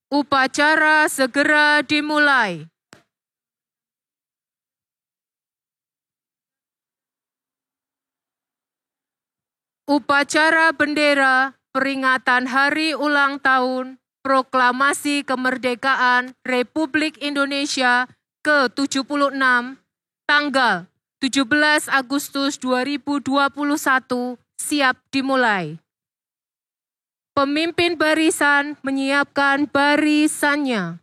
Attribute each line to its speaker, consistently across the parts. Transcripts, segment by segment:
Speaker 1: Upacara segera dimulai. Upacara bendera peringatan Hari Ulang Tahun Proklamasi Kemerdekaan Republik Indonesia ke-76 tanggal 17 Agustus 2021 siap dimulai. Pemimpin barisan menyiapkan barisannya.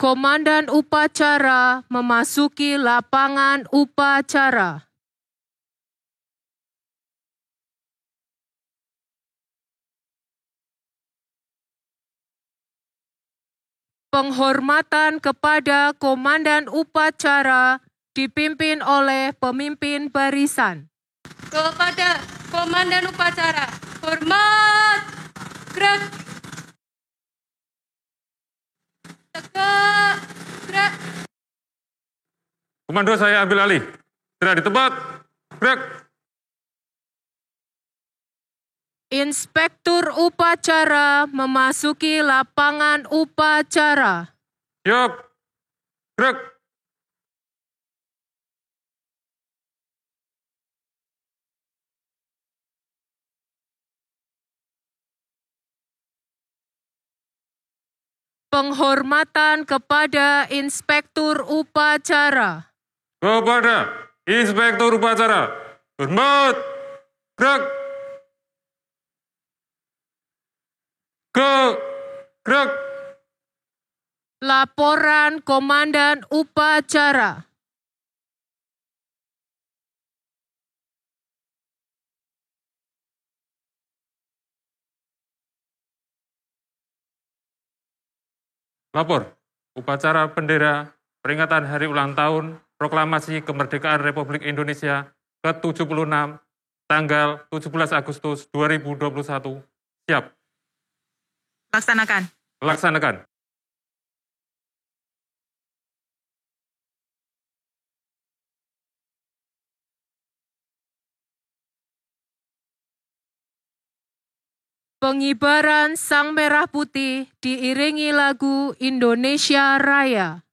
Speaker 1: Komandan upacara memasuki lapangan upacara. Penghormatan kepada komandan upacara dipimpin oleh pemimpin barisan.
Speaker 2: Kepada komandan upacara, hormat, gerak, tegak, gerak.
Speaker 3: Komando, saya ambil alih. Gerak di tempat, gerak.
Speaker 1: Inspektur upacara memasuki lapangan upacara.
Speaker 3: Siap, gerak.
Speaker 1: Penghormatan kepada inspektur upacara.
Speaker 3: Kepada inspektur upacara, hormat, gerak. Gerak.
Speaker 1: Laporan komandan upacara.
Speaker 3: Lapor, upacara bendera peringatan Hari Ulang Tahun Proklamasi Kemerdekaan Republik Indonesia ke-76 tanggal 17 Agustus 2021 siap.
Speaker 2: Laksanakan.
Speaker 3: Laksanakan.
Speaker 1: Pengibaran Sang Merah Putih diiringi lagu Indonesia Raya.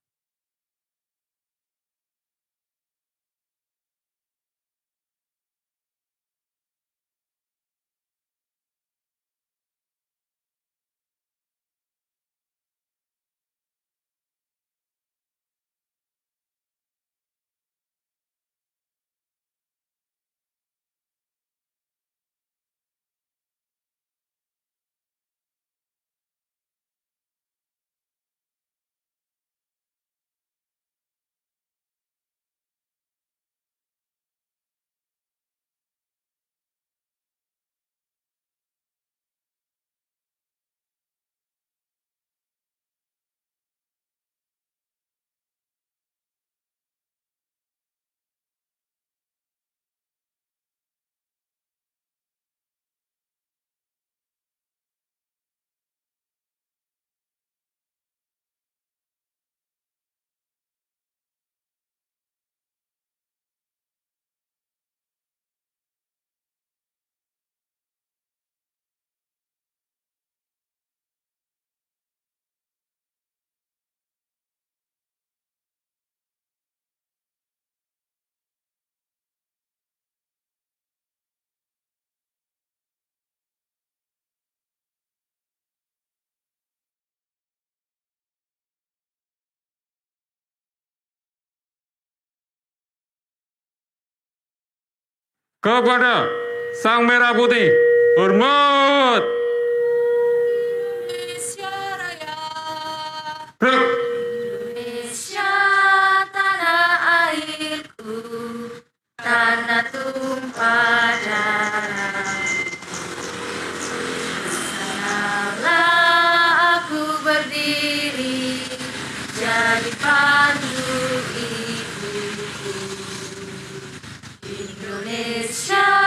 Speaker 3: Kepada Sang Merah Putih, hormat.
Speaker 2: Indonesia Raya.
Speaker 3: Gerak.
Speaker 2: Indonesia tanah airku, tanah tumpah darah. Sanalah aku berdiri, jadi pandu ibuku. Indonesia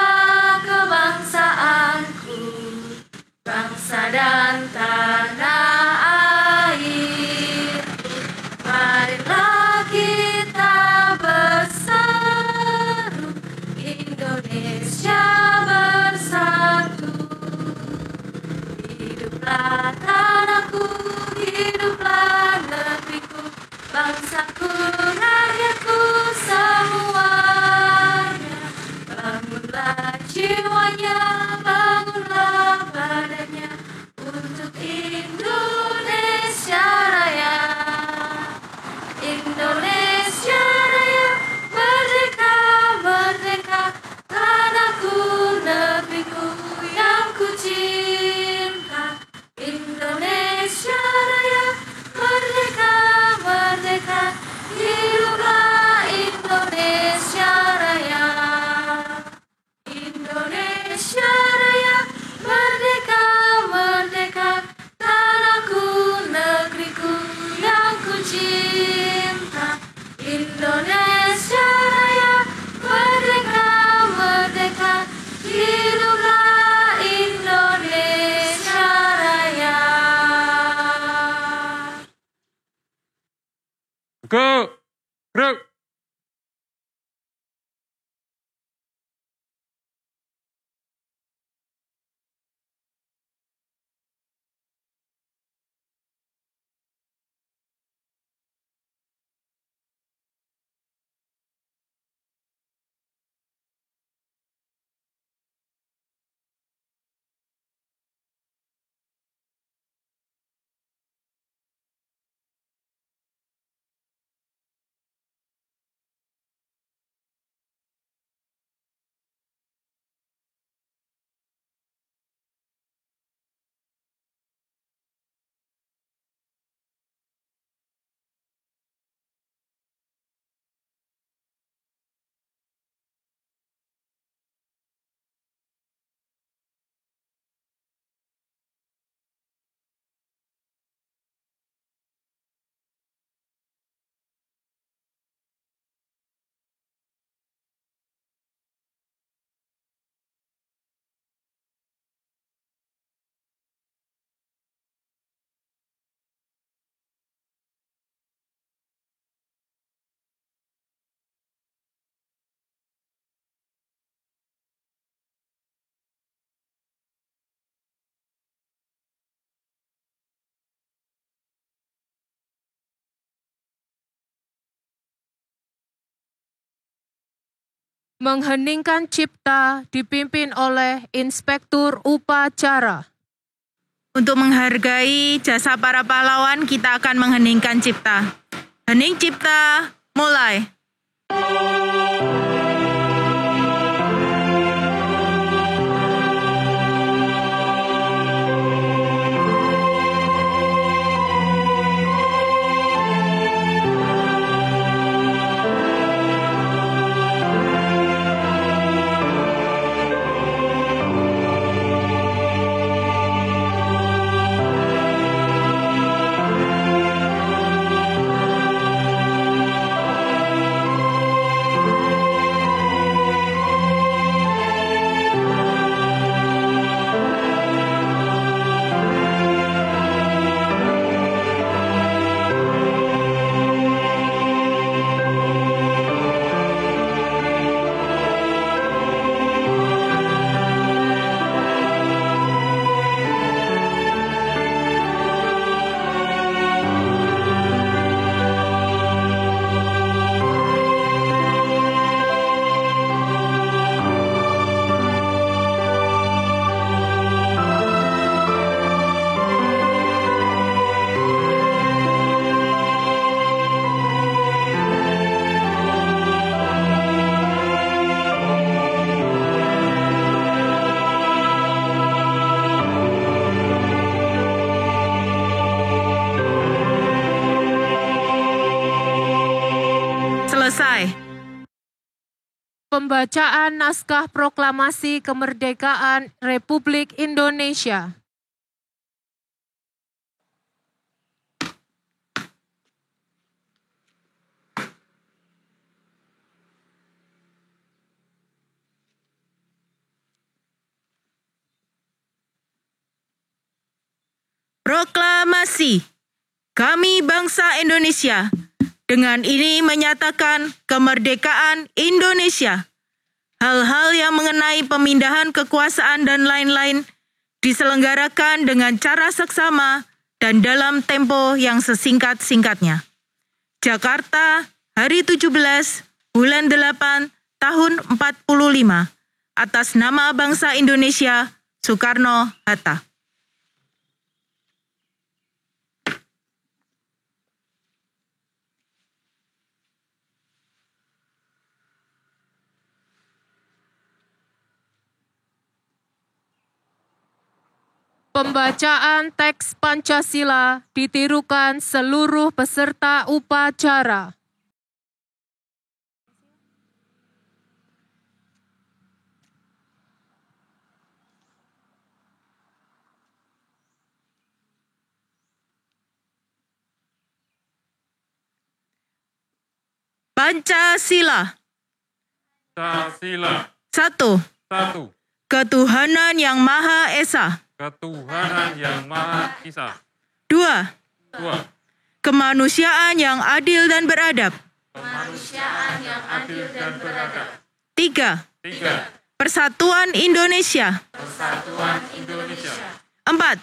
Speaker 1: Mengheningkan cipta dipimpin oleh Inspektur Upacara.
Speaker 4: Untuk menghargai jasa para pahlawan, kita akan mengheningkan cipta. Hening cipta, mulai. Selesai.
Speaker 1: Pembacaan naskah proklamasi kemerdekaan Republik Indonesia.
Speaker 4: Proklamasi. Kami bangsa Indonesia dengan ini menyatakan kemerdekaan Indonesia. Hal-hal yang mengenai pemindahan kekuasaan dan lain-lain diselenggarakan dengan cara seksama dan dalam tempo yang sesingkat-singkatnya. Jakarta, hari 17 bulan 8 tahun 45. Atas nama bangsa Indonesia, Soekarno-Hatta.
Speaker 1: Pembacaan teks Pancasila ditirukan seluruh peserta upacara.
Speaker 4: Pancasila.
Speaker 3: Pancasila.
Speaker 4: 1.
Speaker 3: 1.
Speaker 4: Ketuhanan yang Maha Esa.
Speaker 3: Ketuhanan yang Maha Esa.
Speaker 4: 2.
Speaker 3: 2.
Speaker 4: Kemanusiaan yang adil dan beradab.
Speaker 2: Kemanusiaan yang adil dan beradab.
Speaker 4: 3.
Speaker 3: 3.
Speaker 4: Persatuan Indonesia.
Speaker 2: Persatuan Indonesia.
Speaker 4: 4.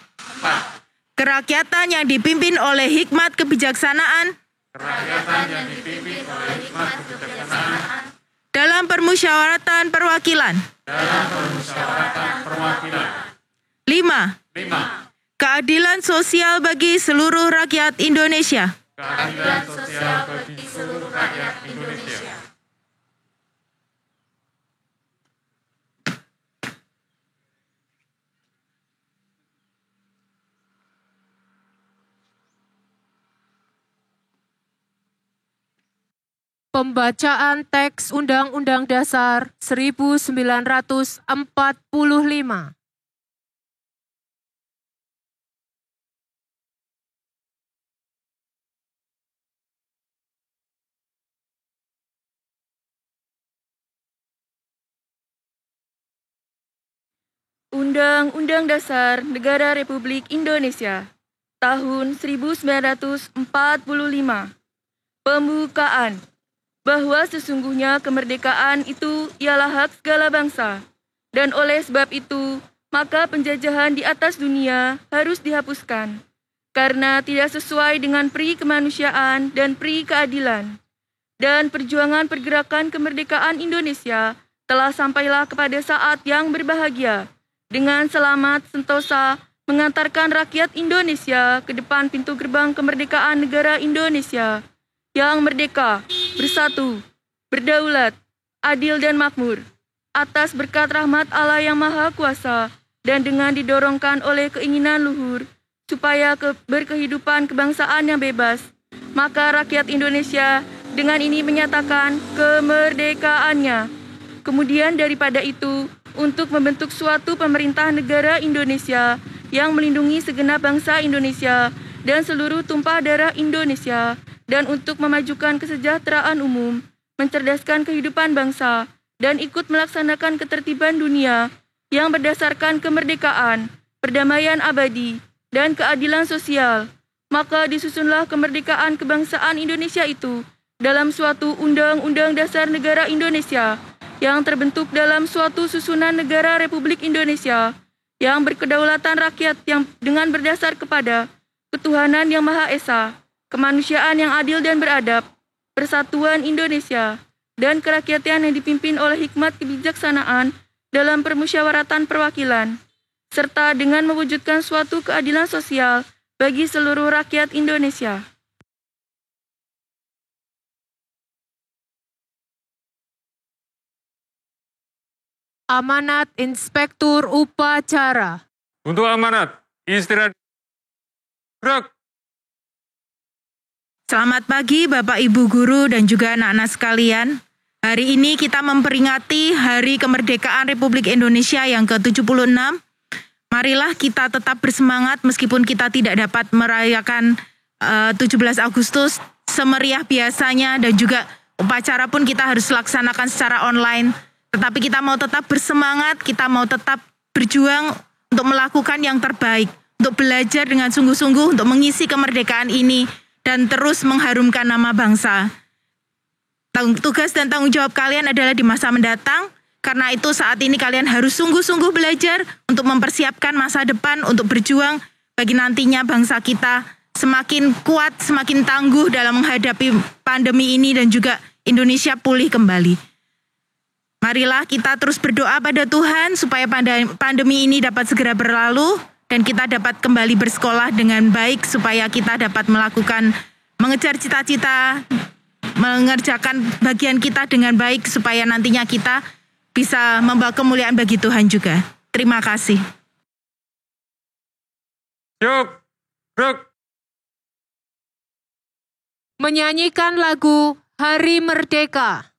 Speaker 4: Kerakyatan yang dipimpin oleh hikmat kebijaksanaan
Speaker 3: Kerakyatan yang dipimpin oleh hikmat kebijaksanaan
Speaker 4: dalam permusyawaratan perwakilan.
Speaker 3: dalam permusyawaratan perwakilan.
Speaker 4: 5.
Speaker 3: 5.
Speaker 4: Keadilan sosial bagi seluruh rakyat Indonesia.
Speaker 3: Keadilan sosial bagi seluruh rakyat Indonesia.
Speaker 1: Pembacaan teks Undang-Undang Dasar 1945.
Speaker 5: Undang-Undang Dasar Negara Republik Indonesia tahun 1945. Pembukaan. Bahwa sesungguhnya kemerdekaan itu ialah hak segala bangsa, dan oleh sebab itu, maka penjajahan di atas dunia harus dihapuskan, karena tidak sesuai dengan pri kemanusiaan dan pri keadilan. Dan perjuangan pergerakan kemerdekaan Indonesia telah sampailah kepada saat yang berbahagia, dengan selamat sentosa mengantarkan rakyat Indonesia ke depan pintu gerbang kemerdekaan negara Indonesia yang merdeka, bersatu, berdaulat, adil dan makmur, atas berkat rahmat Allah yang Maha Kuasa dan dengan didorongkan oleh keinginan luhur supaya berkehidupan kebangsaan yang bebas, maka rakyat Indonesia dengan ini menyatakan kemerdekaannya. Kemudian daripada itu, untuk membentuk suatu pemerintah negara Indonesia yang melindungi segenap bangsa Indonesia dan seluruh tumpah darah Indonesia, dan untuk memajukan kesejahteraan umum, mencerdaskan kehidupan bangsa, dan ikut melaksanakan ketertiban dunia yang berdasarkan kemerdekaan, perdamaian abadi, dan keadilan sosial, maka disusunlah kemerdekaan kebangsaan Indonesia itu dalam suatu Undang-Undang Dasar Negara Indonesia yang terbentuk dalam suatu susunan negara Republik Indonesia yang berkedaulatan rakyat yang dengan berdasar kepada ketuhanan yang Maha Esa, kemanusiaan yang adil dan beradab, persatuan Indonesia, dan kerakyatan yang dipimpin oleh hikmat kebijaksanaan dalam permusyawaratan perwakilan, serta dengan mewujudkan suatu keadilan sosial bagi seluruh rakyat Indonesia.
Speaker 1: Amanat Inspektur Upacara.
Speaker 3: Untuk amanat, istirahat. Gerak.
Speaker 4: Selamat pagi Bapak Ibu Guru dan juga anak-anak sekalian. Hari ini kita memperingati Hari Kemerdekaan Republik Indonesia yang ke-76. Marilah kita tetap bersemangat meskipun kita tidak dapat merayakan 17 Agustus semeriah biasanya dan juga upacara pun kita harus laksanakan secara online. Tetapi kita mau tetap bersemangat, kita mau tetap berjuang untuk melakukan yang terbaik, untuk belajar dengan sungguh-sungguh untuk mengisi kemerdekaan ini dan terus mengharumkan nama bangsa. Tugas dan tanggung jawab kalian adalah di masa mendatang, karena itu saat ini kalian harus sungguh-sungguh belajar untuk mempersiapkan masa depan, untuk berjuang bagi nantinya bangsa kita semakin kuat, semakin tangguh dalam menghadapi pandemi ini dan juga Indonesia pulih kembali. Marilah kita terus berdoa pada Tuhan supaya pandemi ini dapat segera berlalu dan kita dapat kembali bersekolah dengan baik supaya kita dapat mengejar cita-cita, mengerjakan bagian kita dengan baik supaya nantinya kita bisa membawa kemuliaan bagi Tuhan juga. Terima kasih.
Speaker 3: Yuk, gerak.
Speaker 1: Menyanyikan lagu Hari Merdeka.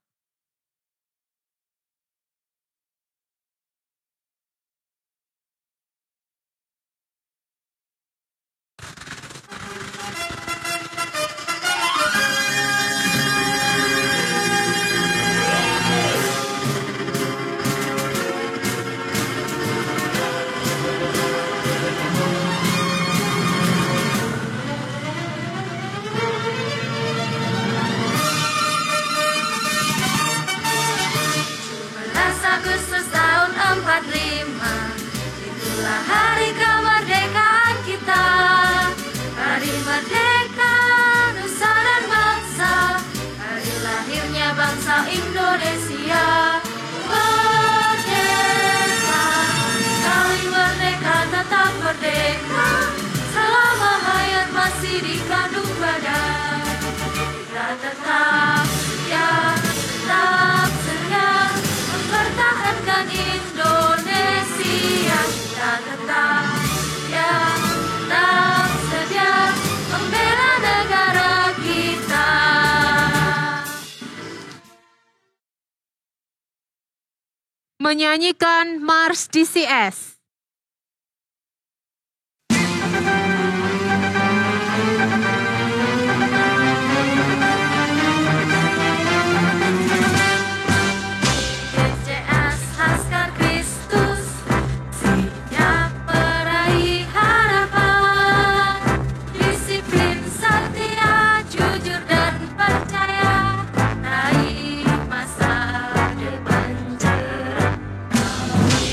Speaker 6: Agustus tahun 45, itulah hari kemerdekaan kita. Hari merdeka, nusa dan bangsa, hari lahirnya bangsa Indonesia. Merdeka, sekali merdeka tetap merdeka, selama hayat masih dikandung badan. Kita tetap, ya tetap setia mempertahankan Indonesia. Kita tetap, ya tetap setia membela negara kita.
Speaker 1: Menyanyikan Mars DCS.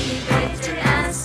Speaker 6: BCS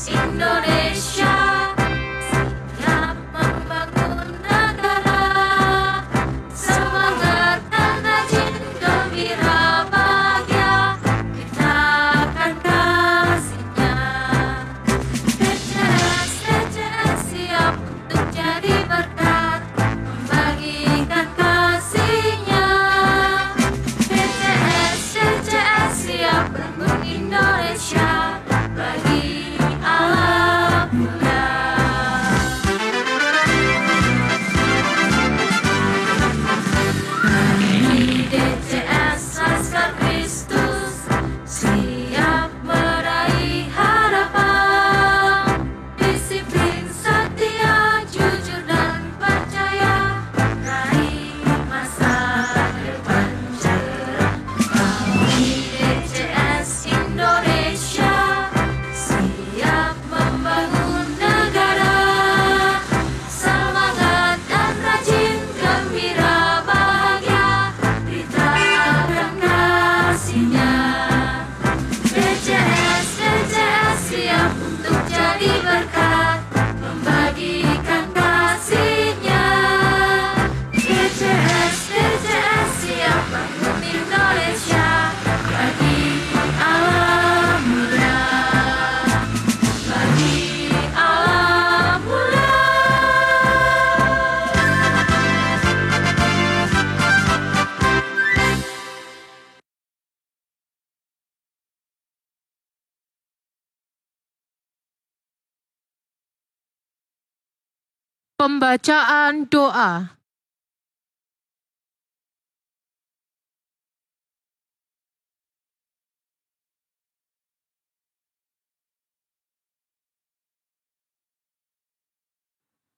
Speaker 1: Pembacaan doa.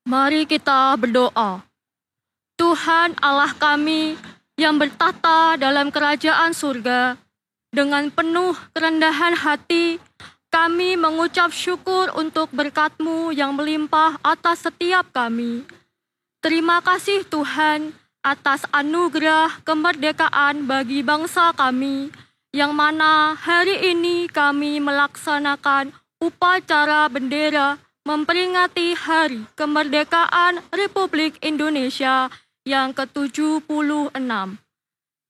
Speaker 5: Mari kita berdoa. Tuhan Allah kami yang bertata dalam kerajaan surga, dengan penuh kerendahan hati, kami mengucap syukur untuk berkat-Mu yang melimpah atas setiap kami. Terima kasih Tuhan atas anugerah kemerdekaan bagi bangsa kami, yang mana hari ini kami melaksanakan upacara bendera memperingati Hari Kemerdekaan Republik Indonesia yang ke-76.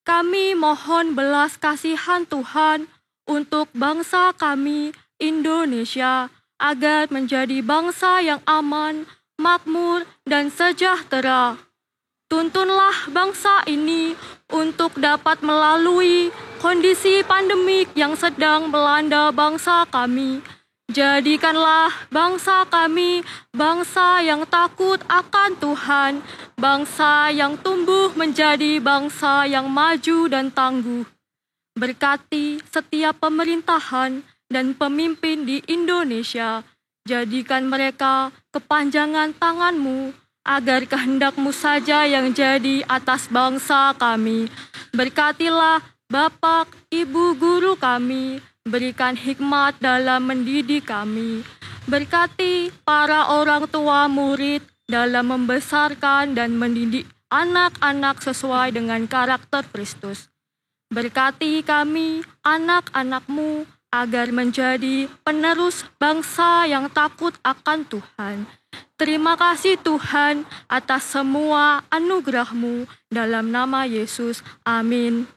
Speaker 5: Kami mohon belas kasihan Tuhan untuk bangsa kami, Indonesia, agar menjadi bangsa yang aman, makmur, dan sejahtera. Tuntunlah bangsa ini untuk dapat melalui kondisi pandemik yang sedang melanda bangsa kami. Jadikanlah bangsa kami bangsa yang takut akan Tuhan, bangsa yang tumbuh menjadi bangsa yang maju dan tangguh. Berkati setiap pemerintahan dan pemimpin di Indonesia, jadikan mereka kepanjangan tangan-Mu, agar kehendak-Mu saja yang jadi atas bangsa kami. Berkatilah Bapak, Ibu guru kami, berikan hikmat dalam mendidik kami. Berkati para orang tua murid dalam membesarkan dan mendidik anak-anak sesuai dengan karakter Kristus. Berkati kami, anak-anak-Mu, agar menjadi penerus bangsa yang takut akan Tuhan. Terima kasih Tuhan atas semua anugerah-Mu, dalam nama Yesus. Amin.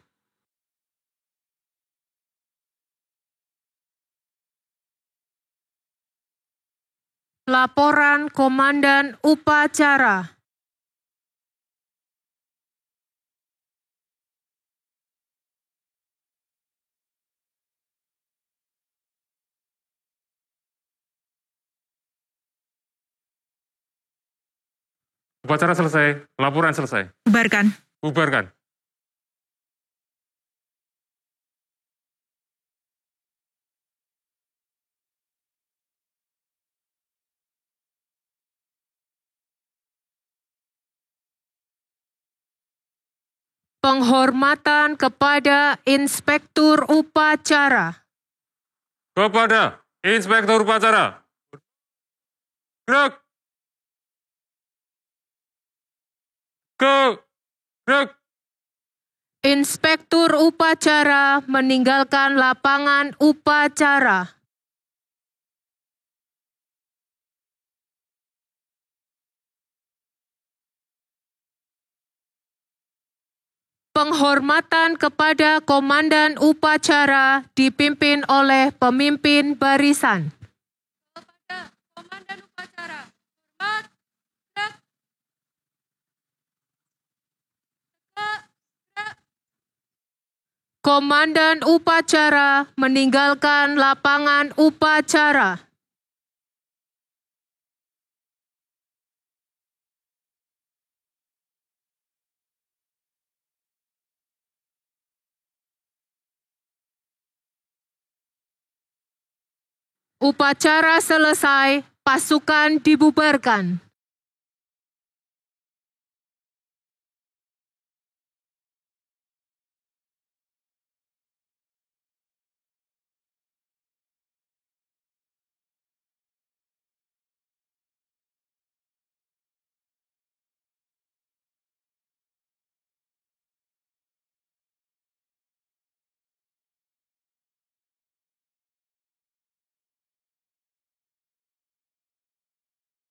Speaker 1: Laporan Komandan Upacara.
Speaker 3: Upacara selesai, laporan selesai.
Speaker 4: Bubarkan.
Speaker 3: Bubarkan.
Speaker 1: Penghormatan kepada Inspektur Upacara.
Speaker 3: Kepada Inspektur Upacara. Gerak. Gerak.
Speaker 1: Inspektur Upacara meninggalkan lapangan upacara. Penghormatan kepada Komandan Upacara dipimpin oleh pemimpin barisan.
Speaker 5: Kepada Komandan Upacara, hormat, gerak.
Speaker 1: Komandan Upacara meninggalkan lapangan upacara. Upacara selesai, pasukan dibubarkan.